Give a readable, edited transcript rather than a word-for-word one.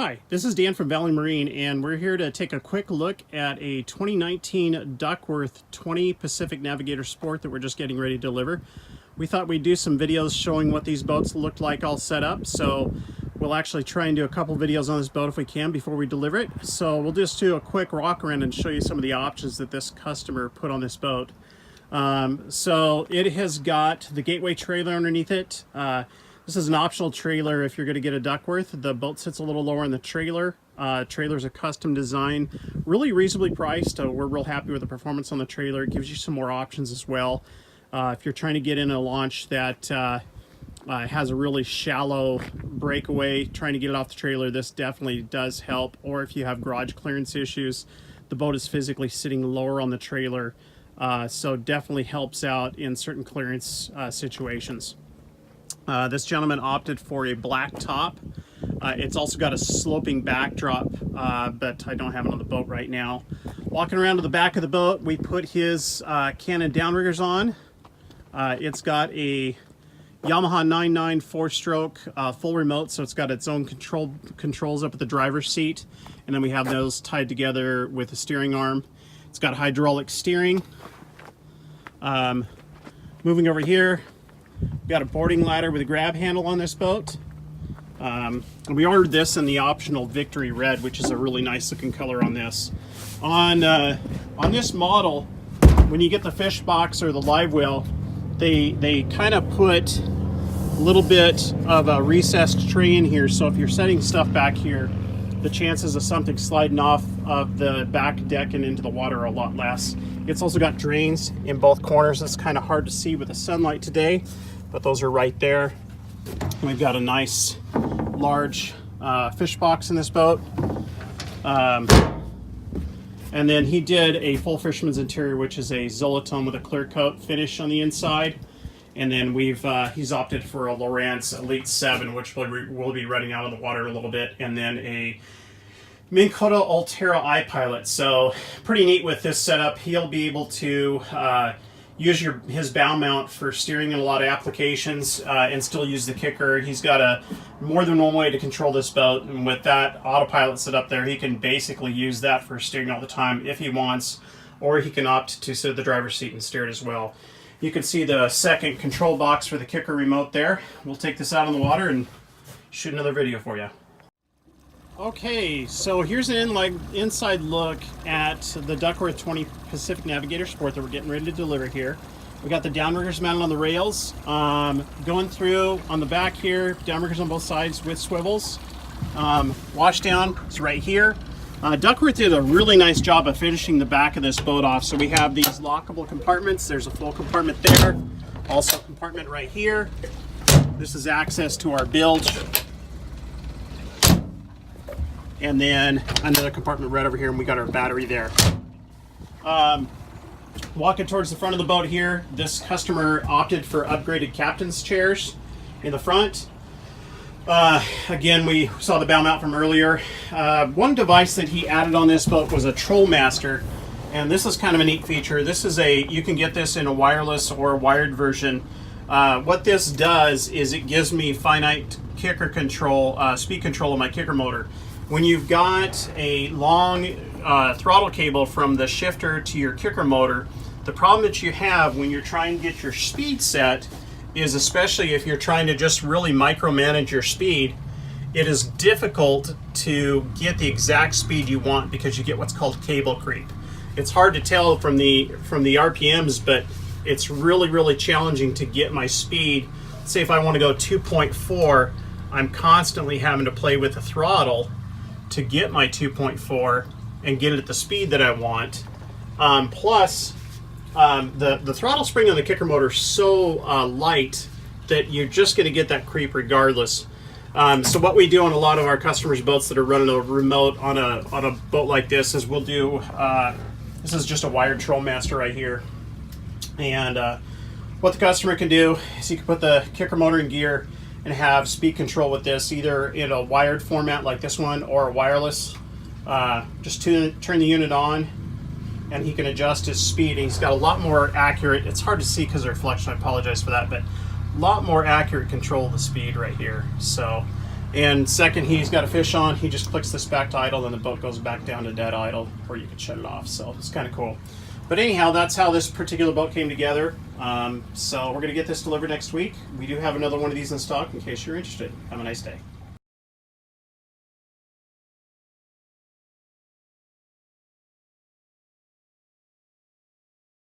Hi, this is Dan from Valley Marine, and we're here to take a quick look at a 2019 Duckworth 20 Pacific Navigator Sport that we're just getting ready to deliver. We thought we'd do some videos showing what these boats looked like all set up, so we'll actually try and do a couple videos on this boat if we can before we deliver it. So we'll just do a quick walk around and show you some of the options that this customer put on this boat. So it has got the gateway trailer underneath it. This is an optional trailer if you're going to get a Duckworth. The boat sits a little lower in the trailer. Trailer's a custom design, really reasonably priced. We're real happy with the performance on the trailer. It gives you some more options as well. If you're trying to get in a launch that has a really shallow breakaway, trying to get it off the trailer, this definitely does help. Or if you have garage clearance issues, the boat is physically sitting lower on the trailer, so definitely helps out in certain clearance situations. This gentleman opted for a black top. It's also got a sloping backdrop, but I don't have it on the boat right now. Walking around to the back of the boat, we put his Canon downriggers on. It's got a Yamaha 99 4-stroke full remote, so it's got its own controls up at the driver's seat, and then we have those tied together with a steering arm. It's got hydraulic steering. Moving over here, we've got a boarding ladder with a grab handle on this boat. And we ordered this in the optional Victory Red, which is a really nice looking color on this. On this model, when you get the fish box or the live well, they kind of put a little bit of a recessed tray in here, so if you're setting stuff back here, the chances of something sliding off of the back deck and into the water are a lot less. It's also got drains in both corners. It's kind of hard to see with the sunlight today, but those are right there. And we've got a nice large fish box in this boat. And then he did a full fisherman's interior, which is a Zolotone with a clear coat finish on the inside. And then he's opted for a Lowrance Elite 7, which will be running out of the water a little bit, and then a Minn Kota Ulterra iPilot. So pretty neat with this setup. He'll be able to use his bow mount for steering in a lot of applications and still use the kicker. He's got more than one way to control this boat, and with that autopilot set up there, he can basically use that for steering all the time if he wants, or he can opt to sit at the driver's seat and steer it as well. You can see the second control box for the kicker remote there. We'll take this out on the water and shoot another video for you. Okay, so here's an inside look at the Duckworth 20 Pacific Navigator Sport that we're getting ready to deliver here. We got the downriggers mounted on the rails. Going through on the back here, downriggers on both sides with swivels. Washdown is right here. Duckworth did a really nice job of finishing the back of this boat off. So we have these lockable compartments. There's a full compartment there. Also a compartment right here. This is access to our bilge. And then another compartment right over here, and we got our battery there. Walking towards the front of the boat here, this customer opted for upgraded captain's chairs in the front. Again, we saw the bow mount from earlier. One device that he added on this boat was a Trollmaster, and this is kind of a neat feature. This is you can get this in a wireless or a wired version. What this does is it gives me finite kicker control, speed control of my kicker motor. When you've got a long throttle cable from the shifter to your kicker motor, the problem that you have when you're trying to get your speed set is, especially if you're trying to just really micromanage your speed, it is difficult to get the exact speed you want because you get what's called cable creep. It's hard to tell from the RPMs, but it's really challenging to get my speed. Say if I want to go 2.4, I'm constantly having to play with the throttle to get my 2.4 and get it at the speed that I want. Plus, the throttle spring on the kicker motor is so light that you're just going to get that creep regardless. So what we do on a lot of our customers' boats that are running a remote on a boat like this is we'll do, this is just a wired Trollmaster right here. And what the customer can do is he can put the kicker motor in gear and have speed control with this, either in a wired format like this one or a wireless. Just turn the unit on and he can adjust his speed, and he's got a lot more accurate, it's hard to see because of reflection, I apologize for that, but a lot more accurate control of the speed right here. So And second, he's got a fish on, he just clicks this back to idle, and the boat goes back down to dead idle, or you can shut it off. So it's kind of cool. But anyhow, that's how this particular boat came together. So we're going to get this delivered next week. We do have another one of these in stock in case you're interested. Have a nice day.